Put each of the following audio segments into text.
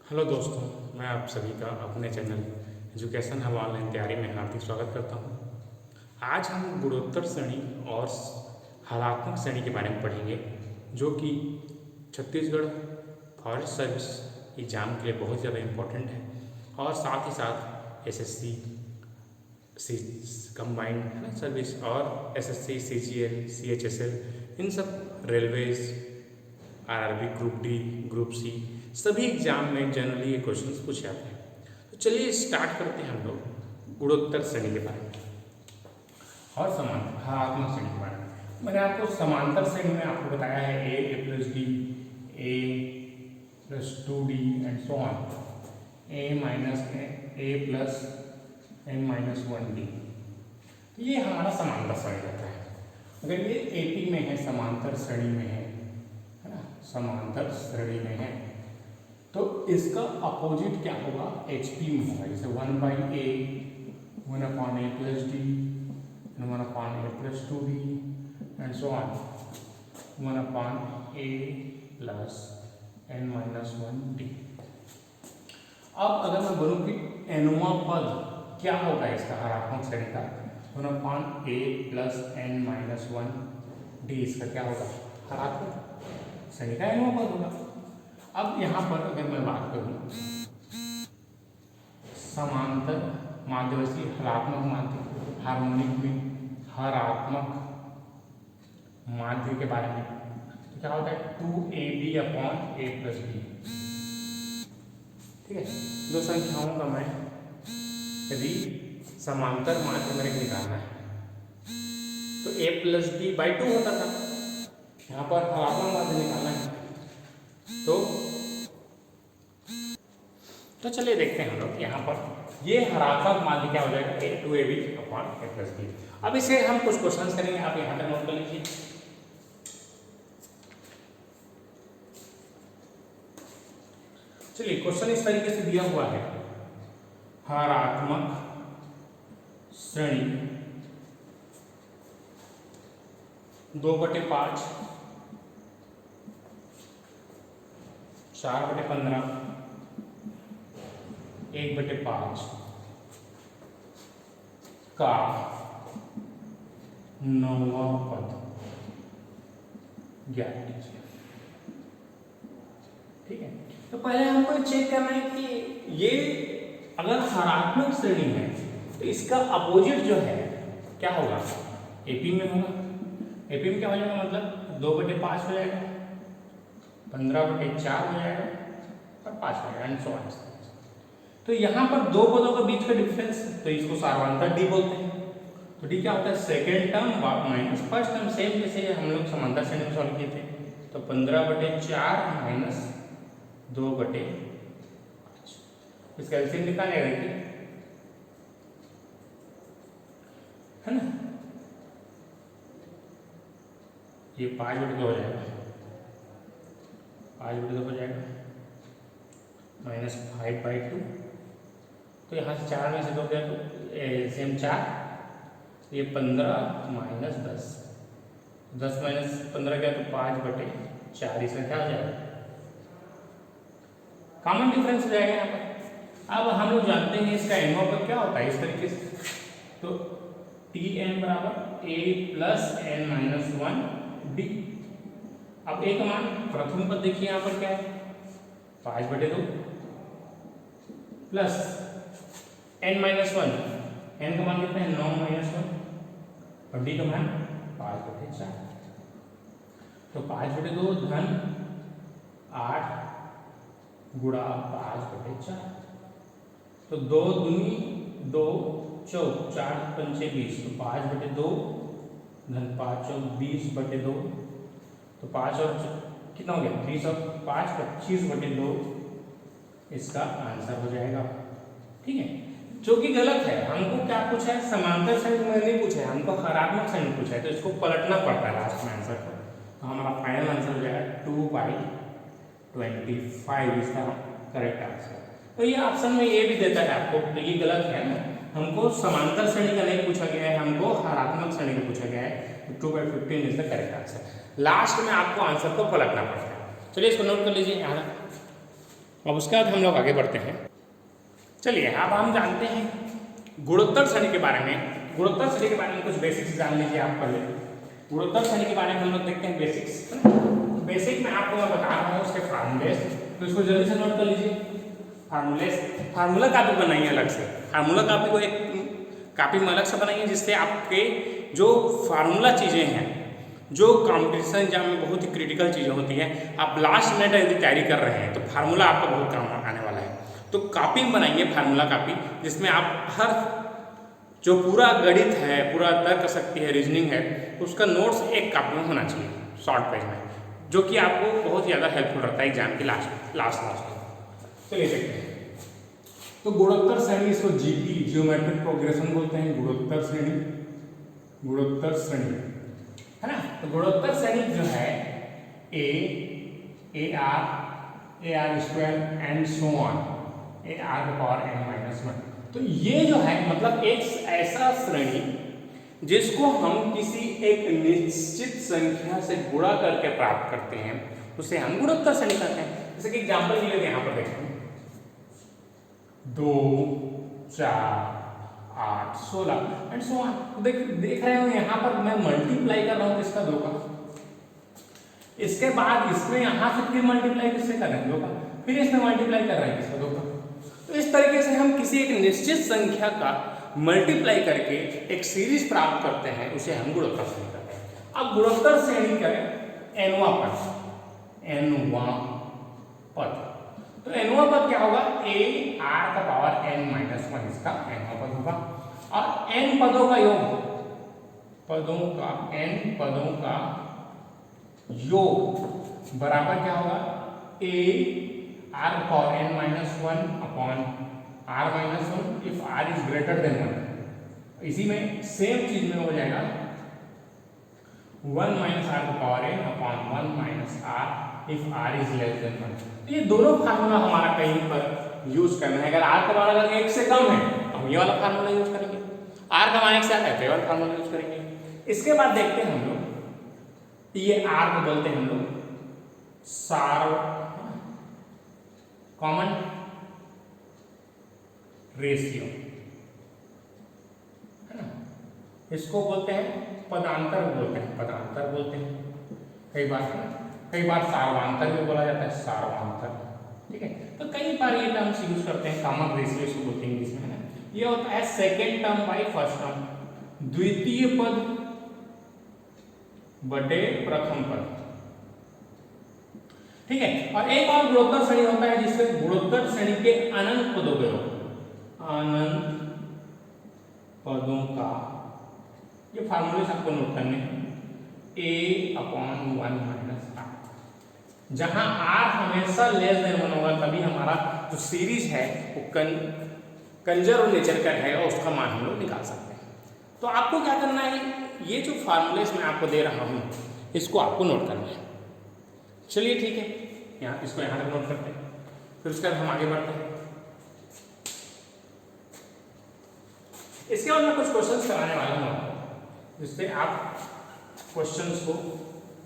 Hello दोस्तों, मैं आप सभी का अपने चैनल एजुकेशन हब ऑनलाइन तैयारी में हार्दिक स्वागत करता हूँ। आज हम गुणोत्तर श्रेणी और हलात्मक श्रेणी के बारे में पढ़ेंगे, जो कि छत्तीसगढ़ फॉरेस्ट सर्विस एग्ज़ाम के लिए बहुत ज़्यादा इम्पोर्टेंट है और साथ ही साथ एसएससी कंबाइंड है ना सर्विस और एसएससी सीजीएल सीएचएसएल इन सब railways RRB group D group C सभी एग्जाम में जनरली ये क्वेश्चंस पूछे जाते हैं। तो चलिए स्टार्ट करते हैं हम लोग गुणोत्तर श्रेणी के बारे में और हलात्मक श्रेणी के बारे में। मैंने आपको समांतर श्रेणी में आपको बताया है A plus D, A plus 2d and so on, A minus A plus N minus 1d। ये हमारा समांतर श्रेणी रहता है। अगर ये एपी में है, समांतर श्रेणी में है ना, समांतर श्रेणी में है, तो इसका अपोजिट क्या होगा, एचपी में होगा। जैसे 1/a 1/a plus D and 1/a plus 2d and so on 1/a plus n minus 1d। अब अगर मैं बोलूँ कि nवां पद क्या होगा इसका हलात्मक श्रेणी का, 1/a plus n minus 1d इसका क्या होगा, हलात्मक श्रेणी का nवां पद होगा। अब यहाँ पर अगर मैं बात करूँ समांतर माध्यवर्ती हलात्मक माध्य हार्मोनिक में हरात्मक माध्य के बारे में, तो क्या होता है 2ab upon a plus b। ठीक है, दो संख्याओं का मैं यदि समांतर माध्य मेरे निकालना है तो a प्लस b बाई 2 होता था। यहाँ पर हलात्मक माध्य निकालना है तो चलिए देखते हैं हम लोग यहाँ पर ये हरात्मक माध्य क्या हो जाएगा, a2ab upon a plus b। अब इसे हम कुछ क्वेश्चंस करेंगे, आप यहाँ तक नोट कर लीजिए। चलिए क्वेश्चन इस तरीके से दिया हुआ है, हरात्मक श्रेणी 2/5 4/15 1/5 का 9वां पद ज्ञात कीजिए। ठीक है, तो पहले हमको चेक करना है कि ये अगर हरात्मक श्रेणी है तो इसका अपोजिट जो है क्या होगा, एपी में होगा। एपी में क्या हो जाएगा, मतलब 2/5 हो जाएगा, 15/4 हो जाएगा और 5 हो जाएगा एंड सो ऑन। तो यहाँ पर दो पदों के बीच का डिफरेंस, तो इसको सार्वधातुक डी बोलते हैं। तो डी क्या होता है, second term minus first term, same जैसे हम लोग समांतर श्रेणी में सॉल्व किए थे। तो 15/4 माइनस 2/5, इसका एलसीएम निकालेगा देखिए, है ना, ये 5/2 हो जाएगा, 5/2 हो जाएगा माइनस 5/2। तो यहाँ से 4 में से 2 गया तो एलसीएम 4, ये 15 माइनस 10, 10 माइनस 15 गया तो 5/4, इसमें क्या हो जाएगा, कॉमन डिफरेंस हो जाएगा यहाँ पर। अब हम लोग जानते हैं इसका nवां पद क्या होता है, इस तरीके से, तो Tn बराबर a plus n minus 1d। अब एक मान प्रथम पद देखिए यहाँ पर क्या है, 5/2 प्लस n माइनस 1, n का मान कितना है 9 माइनस 1 और d का मान 5/4। तो 5/2 धन 8 गुणा 5/4, तो 2 दूनी 2 चौक 4 पंचे 20, तो 5/2 धन 5 चौक 20/2, तो 5 और कितना हो गया 30 और 5 25/2 इसका आंसर हो जाएगा। ठीक है, जो कि गलत है। हमको क्या पूछा है, समांतर श्रेणी में नहीं पूछा है, हमको हरात्मक श्रेणी पूछा है, तो इसको पलटना पड़ता है लास्ट में आंसर को। तो हमारा फाइनल आंसर हो जाएगा 2/25 इसका करेक्ट आंसर। तो ये ऑप्शन में ये भी देता है आपको, तो ये गलत है ना, हमको समांतर श्रेणी का नहीं पूछा गया है, हमको हरात्मक श्रेणी का पूछा गया है। 2/15 is the correct answer. Last में आपको आंसर को पलटना पड़ता है। चलिए इसको नोट कर लीजिए यहाँ अब उसके बाद हम लोग आगे बढ़ते हैं। चलिए अब हम जानते हैं गुणोत्तर श्रेणी के बारे में। गुणोत्तर श्रेणी के बारे में कुछ बेसिक्स जान लीजिए आप पहले। गुणोत्तर श्रेणी के बारे में हम लोग देखते हैं बेसिक्स। बेसिक में आपको मैं बता रहा हूँ उसके फार्मूले, तो इसको जल्दी से नोट कर लीजिए। फार्मूला कापी बनाइए अलग से। फार्मूला कापी को एक कापी में अलग से बनाइए, जिससे आपके जो फार्मूला चीज़ें हैं, जो कॉम्पिटिशन एग्जाम में बहुत ही क्रिटिकल चीज़ें होती हैं, आप लास्ट मिनट यदि तैयारी कर रहे हैं तो फार्मूला आपका बहुत काम आने वाला है। तो कापी बनाइए, फार्मूला कापी, जिसमें आप हर जो पूरा गणित है, पूरा तर्क शक्ति है, रीजनिंग है, उसका नोट्स एक कापी में होना चाहिए, शॉर्ट पेज में, जो कि आपको बहुत ज़्यादा हेल्पफुल रहता है एग्जाम के लास्ट में। चलिए देखते हैं। तो गुणोत्तर श्रेणी, इसको जीपी, जियोमेट्रिक प्रोग्रेशन बोलते हैं। गुणोत्तर श्रेणी है ना। तो गुणोत्तर श्रेणी जो है a are square and so on, A r का पावर n माइनस 1। तो ये जो है मतलब एक ऐसा श्रेणी जिसको हम किसी एक निश्चित संख्या से गुणा करके प्राप्त करते हैं, उसे हम गुणोत्तर श्रेणी कहते हैं। जैसे कि एग्जाम्पल के लिए यहाँ पर देखते हैं 2, 4, 8, 16 एंड सो ऑन। देख रहे हो यहाँ पर मैं मल्टीप्लाई कर रहा हूँ किसका, 2 का। इसके बाद इसमें यहाँ से फिर मल्टीप्लाई किससे कर रहे हैं, 2 का। फिर इसमें मल्टीप्लाई कर रहे हैं किसका, 2 का। तो इस तरीके से हम किसी एक निश्चित संख्या का मल्टीप्लाई करके एक सीरीज प्राप्त करते हैं, उसे हम गुणोत्तर श्रेणी कहते हैं। अब गुणोत्तर श्रेणी का nवां पद, तो nवां पद क्या होगा, a r का पावर n माइनस 1, इसका nवां पद होगा। और n पदों का योग, n पदों का योग बराबर क्या होगा, a r का power n minus 1 upon r minus 1 if r is greater than 1। इसी में सेम चीज में हो जाएगा 1 माइनस r का power n upon 1 minus r if r is less than 1। तो ये दोनों फार्मूला हमारा कहीं पर यूज करना है। अगर r का मान अगर 1 से कम है तो हम ये वाला फार्मूला यूज करेंगे, r का मान 1 से ज्यादा है तो ये वाला फार्मूला यूज करेंगे। इसके बाद देखते हैं हम लोग, ये r को बोलते हैं हम लोग सार कॉमन रेशियो, है ना। इसको बोलते हैं पदांतर बोलते हैं। कई बार सार्वांतर भी बोला जाता है, सार्वांतर, ठीक है। तो कई बार ये टर्म्स यूज करते हैं, कॉमन रेशियो इसको बोलते हैं इंग्लिश में, है ना। ये होता है second term by first term, द्वितीय पद बटे प्रथम पद, ठीक है। और एक और गुणोत्तर श्रेणी होता है जिससे गुणोत्तर श्रेणी के अनंत पदों के योग, अनंत पदों का, ये फार्मूले आपको नोट करने हैं, a अपॉन 1 माइनस r। जहां r हमेशा लेस देन 1 होगा तभी हमारा जो सीरीज है वो कंजर्व नेचर का है और उसका मान हम लोग निकाल सकते हैं। तो आपको क्या करना है, ये जो फार्मूलेस मैं आपको दे रहा हूं इसको आपको नोट करना है। चलिए ठीक है, यहाँ इसको यहाँ तक नोट करते हैं, फिर उसके बाद हम आगे बढ़ते हैं। इसके बाद मैं कुछ क्वेश्चंस कराने वाला हूँ आपको, जिससे आप क्वेश्चंस को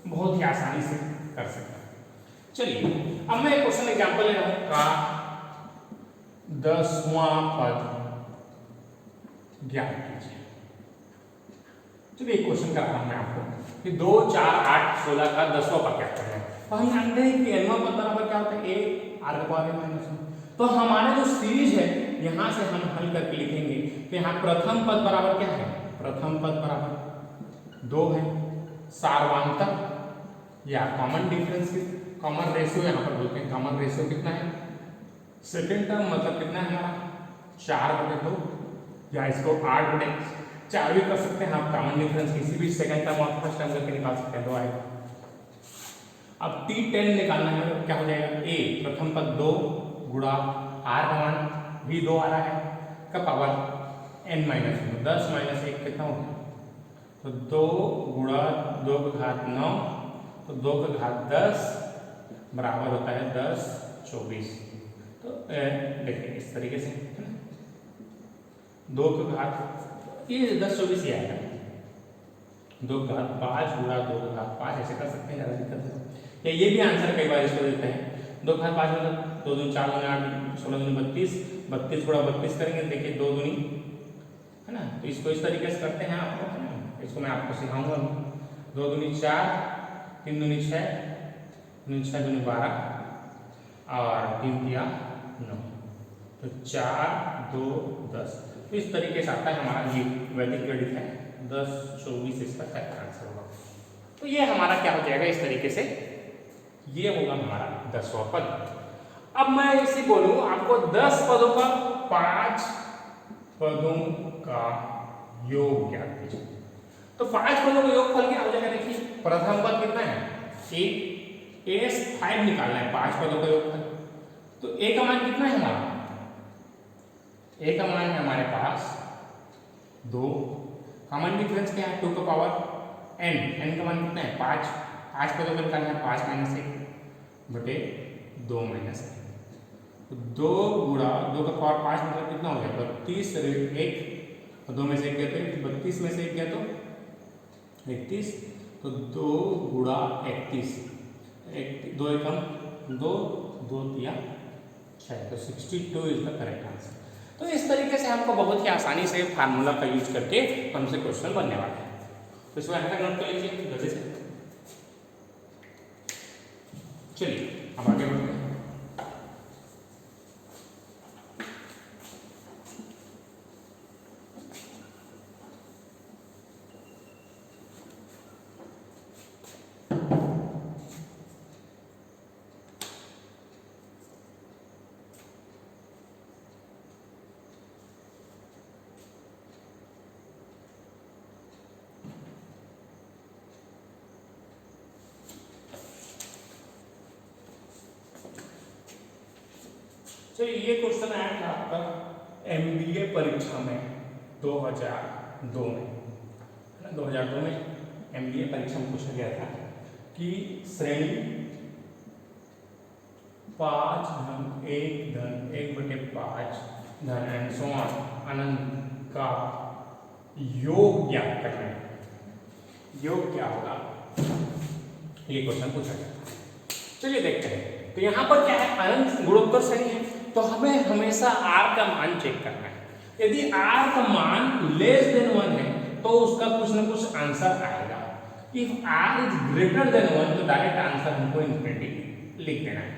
बहुत ही आसानी से कर सकते हैं। चलिए अब मैं एक क्वेश्चन एग्जांपल ले रहा हूँ का 10वां पद ज्ञात कीजिए। चलिए एक क्वेश्चन करा रहा हूँ मैं आपको कि 2, 4, 8, 16 का 10वां पद क्या करना है। तो हम जानते हैं कि nवां पद बराबर क्या होता है, a r का पावर माइनस 1। तो हमारा जो सीरीज है यहाँ से हम हल करके लिखेंगे। तो यहाँ प्रथम पद बराबर क्या है, प्रथम पद बराबर 2 है। सार्वांतर या कॉमन डिफरेंस, कॉमन रेशियो यहाँ पर बोलते हैं, कॉमन रेशियो कितना है, सेकेंड टर्म मतलब कितना है हमारा 4/2, या इसको 8/4 भी कर सकते हैं आप। कॉमन डिफरेंस किसी भी सेकेंड टर्म और फर्स्ट टर्म करके निकाल सकते हैं, 2 आएगा। अब t10 निकालना है तो क्या हो जाएगा, a प्रथम पद 2 गुणा r का मान भी 2 आ रहा है का पावर n माइनस 1, 10 माइनस 1 कितना हो गया, तो 2 गुणा 2 का घात 9, तो 2 का घात 10 बराबर होता है 10, 24। तो देखिए इस तरीके से, है ना, 2 का घात ये 10, 24 ही आएगा। 2 का घात 5 गुणा 2 का घात 5 ऐसे कर सकते हैं, ज़्यादा दिक्कत है। या ये भी आंसर कई बार इसको देते हैं, 2 का घात 5 मतलब 2 दूनी 4 दूनी 8, 16 दूनी 32, 32 थोड़ा 32 करेंगे, देखिए 2 दूनी है ना, तो इसको इस तरीके से करते हैं आपको, है ना, इसको मैं आपको सिखाऊंगा। 2 दूनी 4, 3 दूनी 6, 6 दूनी 12 और 3 दिया 9, तो 4 2 10। तो इस तरीके से आता है हमारा ये वैदिक गणित है, 10 24 इसका करेक्ट आंसर होगा। तो ये हमारा क्या हो जाएगा, इस तरीके से ये होगा हमारा 10वां पद। अब मैं इसे बोलूं आपको 10 पदों का 5 पदों का योग ज्ञात कीजिए। तो 5 पदों का योगफल क्या हो जाएगा, देखिए प्रथम पद कितना है 1, एस 5 निकालना है 5 पदों का योगफल। तो ए का मान कितना है हमारा, ए का मान है हमारे पास 2, कॉमन डिफरेंस क्या है 2 का पावर n, n का मान कितना है 5, 5 पदों का निकालना है 5 माइनस 1 बटे 2 माइनस 1, तो 2 गुणा 2 का पावर 5 मतलब कितना हो गया 32, 1 और 2 में से 1 गया तो 32 में से 1 गया तो 31, तो 2 गुणा 31, 2 एकम 2, 2 दिया 6, तो 62 इज द करेक्ट आंसर। तो इस तरीके से हमको बहुत ही आसानी से फार्मूला का यूज करके हमसे क्वेश्चन बनने वाला है। तो इसको यहाँ तक नोट कर लीजिए जल्दी से। चलिए अब आगे बढ़ते हैं। चलिए ये क्वेश्चन आया था आपका MBA परीक्षा में 2002 में, 2002 में MBA परीक्षा में पूछा गया था कि श्रेणी 5 धन 1 धन 1 बटे 5 धन एंड सो ऑन अनंत का योग ज्ञात करना है। योग क्या होगा, ये क्वेश्चन पूछा गया था। चलिए देखते हैं। तो यहाँ पर क्या है, अनंत गुणोत्तर श्रेणी है, तो हमें हमेशा r का मान चेक करना है। यदि r का मान लेस देन 1 है तो उसका कुछ ना कुछ आंसर आएगा। If r is greater than 1 तो डायरेक्ट आंसर हमको इन्फिनिटी लिख देना है।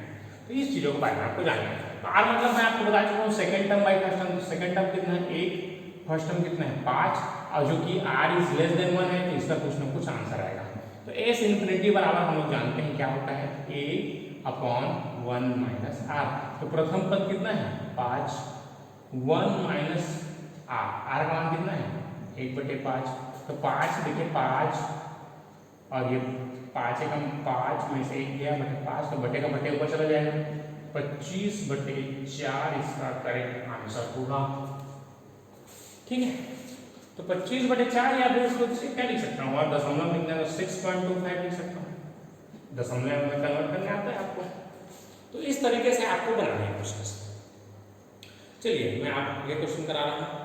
तो इस चीजों के बारे में आपको जानना है। तो r मतलब मैं आपको बता चुका हूँ second term by first term. Second term कितना है 1, फर्स्ट टर्म कितना है 5, और जो कि r इज लेस देन 1 है तो इसका कुछ ना कुछ आंसर आएगा। तो s इन्फिनिटी बराबर हम लोग जानते हैं क्या होता है, a अपॉन 1 माइनस आर। तो प्रथम पद कितना है 5, 1 माइनस आर, आर का मान कितना है 1 बटे 5। तो 5 देखिए 5 और ये 5 एकम 5 में से 1 गया बटे 5, तो बटे का बटे ऊपर चला जाएगा, 25 बटे 4 इसका करेक्ट आंसर होगा। ठीक है, तो 25 बटे 4 या फिर इसको क्या लिख सकता हूँ, और दशमलव लिखना है तो 6.25 लिख सकता हूँ, दशमलव में कन्वर्ट करने आता है आपको। तो इस तरीके से आपको बनाना है क्वेश्चन। चलिए मैं आप ये क्वेश्चन करा रहा हूँ।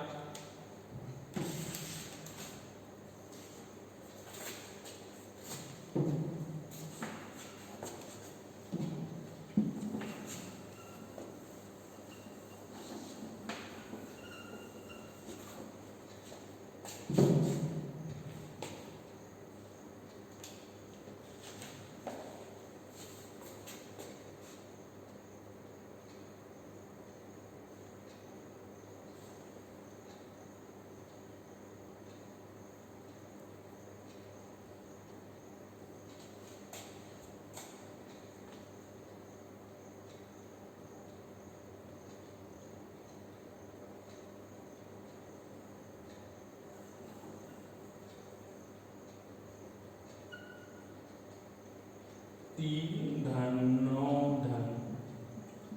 तीन धन 9 धन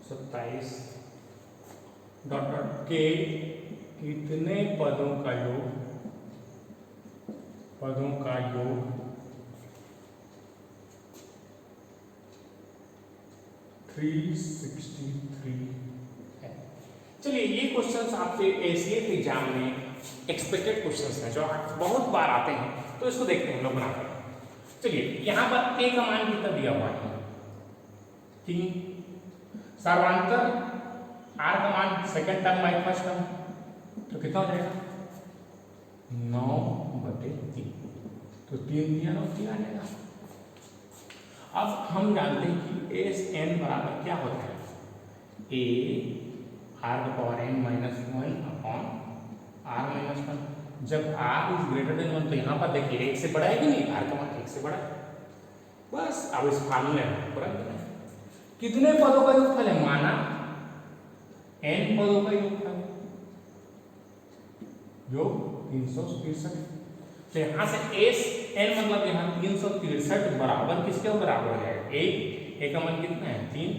27 डॉट डॉट के कितने पदों का योग 363 है। चलिए ये क्वेश्चंस आपके एसीएफ एग्जाम में एक्सपेक्टेड क्वेश्चंस हैं जो बहुत बार आते हैं, तो इसको देखते हैं हम लोग बनाते हैं। चलिए यहाँ पर ए का मान कितना दिया हुआ है 3, सर्वांतर आर का मान second term by first term, तो कितना हो जाएगा 9/3, तो 3 दिया 9 3 आ जाएगा। अब हम जानते हैं कि एस एन बराबर क्या होता है, ए आर का power n minus 1 upon r minus 1। जब आर इज ग्रेटर देन 1 तो यहाँ पर देखिए एक से बड़ा है कि नहीं, आर का मान एक से बड़ा है। बस अब इस फार्मूले में पूरा कितने पदों का योगफल है, माना n पदों का योगफल, योग 363। तो यहाँ से एस एन मतलब यहाँ 363 बराबर किसके बराबर हो जाएगा, एक का मान कितना है 3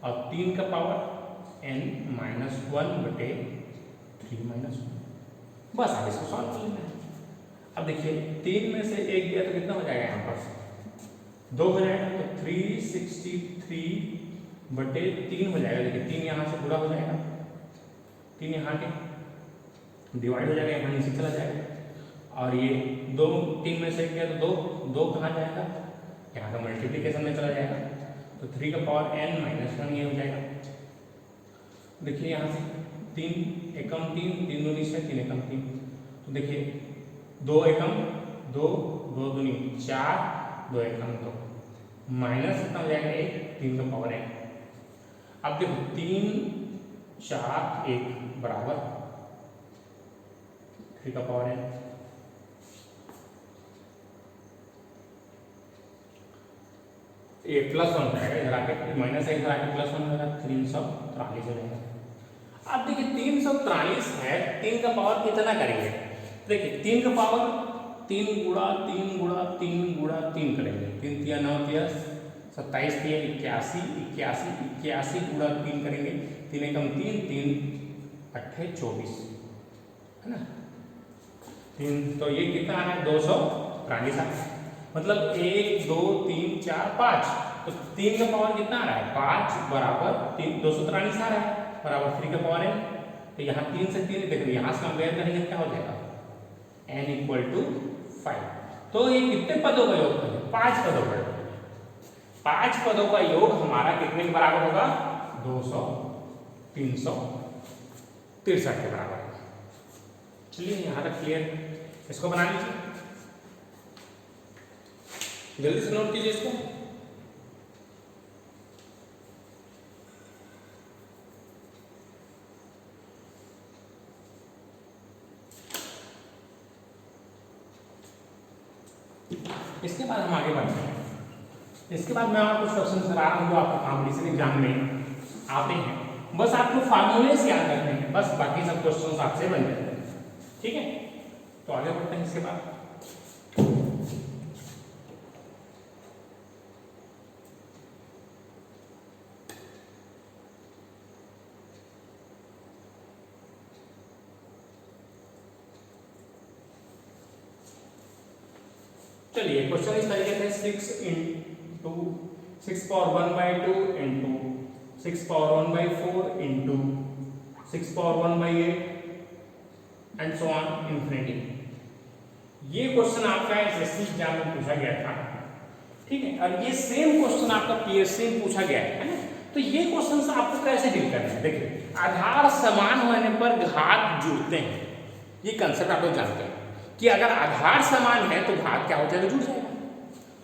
और 3 का पावर n माइनस 1/3 माइनस 1। बस अब इसको सॉल्व कर लेना है। अब देखिए 3 में से 1 गया तो कितना हो जाएगा, यहाँ पर 2 हो जाएगा, तो 363/3 हो जाएगा। देखिए 3 यहाँ से पूरा हो जाएगा, 3 यहाँ के डिवाइड हो जाएगा, यहाँ नीचे चला जाएगा, और ये 2 3 में से 1 गया तो 2 कहाँ जाएगा, यहाँ का मल्टीप्लीकेशन में चला जाएगा, तो 3 का पावर n माइनस 1 ये हो जाएगा। देखिए यहाँ से 3 एकम 3 3 दूनी 6 3 एकम 3, तो देखिए 2 एकम 2 2 दूनी 4 2 एकम 2 माइनस कितना हो जाएगा 1 3 का पावर n। अब देखो 3 4 1 बराबर 3 का पावर n। ये +1 हो जाएगा, इधर आके माइनस है, इधर आके +1 हो जाएगा, 343 हो जाएगा। अब देखिए 343 है, 3 का पावर कितना करेंगे, देखिए 3 का पावर 3 गुणा 3 गुणा 3 गुणा 3 करेंगे, 3 तिया 9 तिया 27 तिया 81 81 81 गुणा 3 करेंगे, 3 एकम 3 3 अट्ठे 24 है ना, 3 तो ये कितना आ रहा है 243, मतलब 1 2 3 4 5, तो 3 का पावर कितना आ रहा है 5 बराबर 3 243 आ रहा है बराबर 3 का पावर n। तो यहाँ 3 से 3 देखो, यहाँ से कंपेयर करेंगे क्या हो जाएगा n = 5। तो ये कितने पदों का योग है, 5 पदों का योग। 5 पदों का योग हमारा कितने के बराबर होगा 363 के बराबर। चलिए यहाँ तक क्लियर, इसको बना लीजिए, जल्दी से नोट कीजिए इसको। इसके बाद हम आगे बढ़ते हैं। इसके बाद मैं आपको कुछ क्वेश्चन करा रहा हूँ जो आपको कॉम्पिटिशन एग्जाम में आते हैं, बस आपको फार्मूले से याद रखने हैं, बस बाकी सब क्वेश्चन आपसे बन जाते हैं, ठीक है। तो आगे बढ़ते हैं। इसके बाद चलिए क्वेश्चन इस तरीके से 6 power 1/2 into 6 power 1/4 into 6 power 1/8 and so on infinity. ये क्वेश्चन आपका एसएससी एग्जाम में पूछा गया था, ठीक है, और ये सेम क्वेश्चन आपका पीएससी में पूछा गया है ना। तो ये क्वेश्चन से आपको कैसे डील करना है, देखिए आधार समान होने पर घात जुड़ते हैं, ये कंसेप्ट आप लोग जानते हैं कि अगर आधार समान है तो घात क्या होता है, तो जुड़ जाएगा।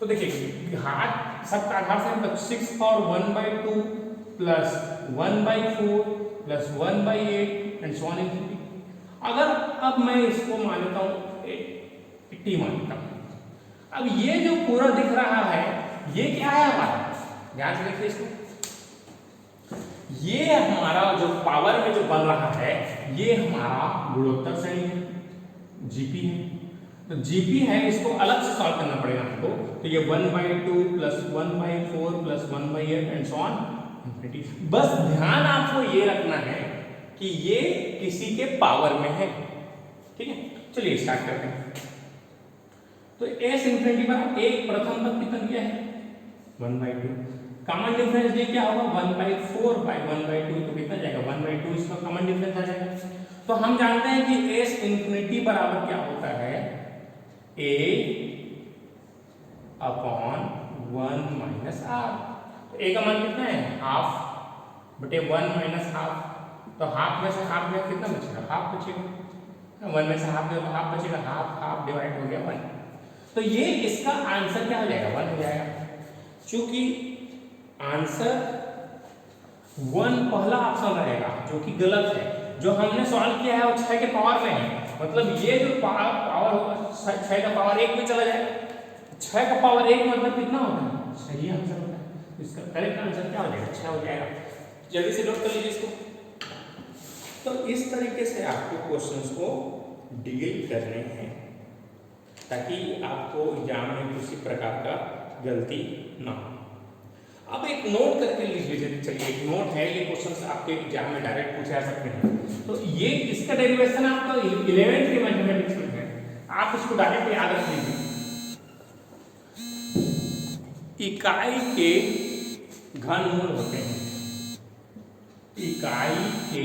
तो देखिए घात सबका आधार से मतलब 6 power 1/2 plus 1/4 plus 1/8 and so on infinity. अगर अब मैं इसको मान लेता हूँ 80 मानता हूँ। अब ये जो पूरा दिख रहा है ये क्या है हमारा, ध्यान से देखिए इसको, ये हमारा जो पावर में जो बन रहा है ये हमारा गुणोत्तर श्रेणी है, जीपी है। तो जीपी है, इसको अलग से सॉल्व करना पड़ेगा हमको। तो ये 1/2 plus 1/4 plus 1/8 and so on infinity. बस ध्यान आपको ये रखना है कि ये किसी के पावर में है, ठीक है। चलिए स्टार्ट करते हैं। तो एस इंफिनिटी पर एक प्रथम पद कितना दिया है 1/2, कॉमन डिफरेंस ये क्या होगा 1/4/1/2, तो कितना जाएगा 1/2, इसका कॉमन डिफरेंस आ जाएगा। तो हम जानते हैं कि एस इंफिनिटी बराबर क्या होता है a अपॉन 1 - r। a का मान कितना है हाफ बटे 1 माइनस हाफ, तो हाफ में से हाफ गया कितना बचेगा, हाफ बचेगा, 1 में से हाफ गया तो हाफ बचेगा, हाफ हाफ डिवाइड हो गया 1। तो ये इसका आंसर क्या हो जाएगा, 1 हो जाएगा। चूंकि आंसर 1 पहला ऑप्शन रहेगा जो कि गलत है, जो हमने सॉल्व किया है वो 6 के पावर में है, मतलब ये जो पावर होगा 6 का पावर 1 में चला जाएगा, 6 का पावर 1 मतलब कितना होता है, सही आंसर होता है। इसका करेक्ट आंसर क्या हो जाएगा, 6 हो जाएगा। जल्दी से नोट कर लीजिए इसको। तो इस तरीके से आपको क्वेश्चंस को डील करने हैं ताकि आपको एग्जाम में किसी प्रकार का गलती ना हो। अब एक नोट करके लिख लीजिए, चलिए एक नोट है, ये क्वेश्चंस आपके एग्जाम में डायरेक्ट पूछे जा सकते हैं। तो ये इसका डेरिवेशन आपका 11th के मैथमेटिक्स में है, आप इसको डायरेक्ट याद रख लीजिए। इकाई के घनमूल होते हैं, इकाई के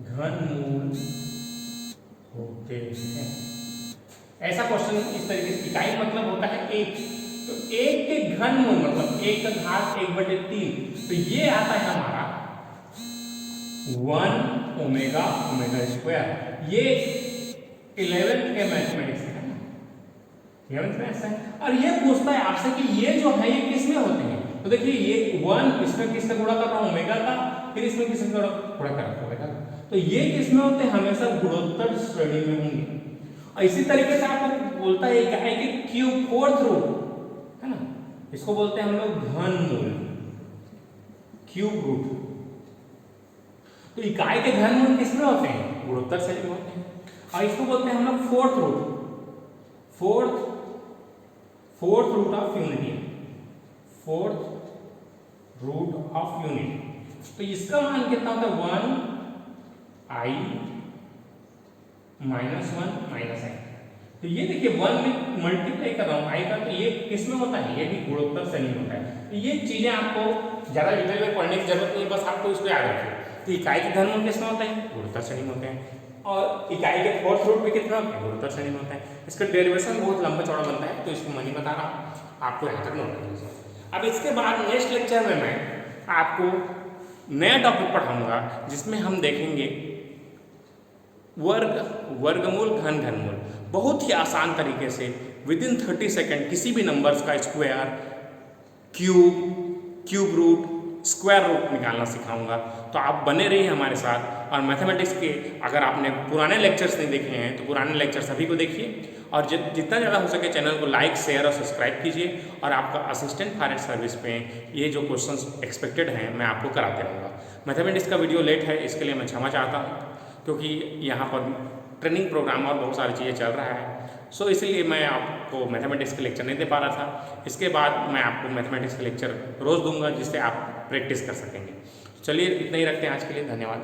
घनमूल होते हैं। ऐसा क्वेश्चन इस तरीके से, इकाई मतलब होता है 1, तो 1 के घनमूल मतलब 1 का घात 1/3, तो ये आता है हमारा 1 ओमेगा ओमेगा स्क्वायर। ये 11th के मैथमेटिक्स है ना, 11th में ऐसा है। और ये पूछता है आपसे कि ये जो है ये किस में होते हैं, तो देखिए ये 1 इसमें किसका गुणा कर रहा हूं, ओमेगा का, फिर इसमें किसका गुणा कर रहा हूं, ओमेगा का, तो ये किस में होते हैं, हमेशा गुणोत्तर श्रेणी में होंगे। और इसी तरीके से आपको बोलता है इकाई के क्यूब 4th रूट है ना, इसको बोलते हैं हम लोग घनमूल, क्यूब रूट। तो इकाई के घनमूल किसमें होते हैं, गुणोत्तर श्रेणी में होते हैं। और इसको बोलते हैं हम लोग 4th root, fourth root of unity, 4th root of unity. तो इसका मान कितना होता है, 1i -1 -i। तो ये देखिए 1 में मल्टीप्लाई कर रहा हूँ i का, तो ये किस में होता है, ये भी गुणोत्तर श्रेणी में होता है। तो ये चीजें आपको ज्यादा डिटेल में पढ़ने की जरूरत नहीं, बस आपको इसको याद रखिए। तो इकाई के घनमूल किस में होते हैं, गुणोत्तर श्रेणी में होते हैं, और इकाई के 4th रूट में कितना होता है, गुणोत्तर श्रेणी में होता है। इसका डेरिवेशन बहुत लंबा चौड़ा बनता है, तो इसको मैं नहीं बता रहा, आपको यहाँ तक नोट कर लीजिए। अब इसके बाद नेक्स्ट लेक्चर में मैं आपको नया टॉपिक पढ़ाऊंगा जिसमें हम देखेंगे वर्गमूल घनमूल। बहुत ही आसान तरीके से विदिन 30 सेकेंड किसी भी नंबर्स का square, cube root, square root निकालना सिखाऊंगा। तो आप बने रहिए हमारे साथ। और मैथमेटिक्स के अगर आपने पुराने लेक्चर्स नहीं देखे हैं तो पुराने लेक्चर सभी को देखिए, और जितना ज़्यादा हो सके चैनल को लाइक, शेयर और सब्सक्राइब कीजिए। और आपका असिस्टेंट फॉरेन सर्विस पे ये जो क्वेश्चंस एक्सपेक्टेड हैं मैं आपको कराते रहूँगा। मैथमेटिक्स का वीडियो लेट है, इसके लिए मैं क्षमा चाहता हूँ, क्योंकि यहाँ पर ट्रेनिंग प्रोग्राम और बहुत सारी चीज़ें चल रहा है। सो इसलिए मैं आपको मैथमेटिक्स के लेक्चर नहीं दे पा रहा था। इसके बाद मैं आपको मैथमेटिक्स के लेक्चर रोज़ दूंगा जिससे आप प्रैक्टिस कर सकेंगे। चलिए इतना ही रखते हैं आज के लिए, धन्यवाद।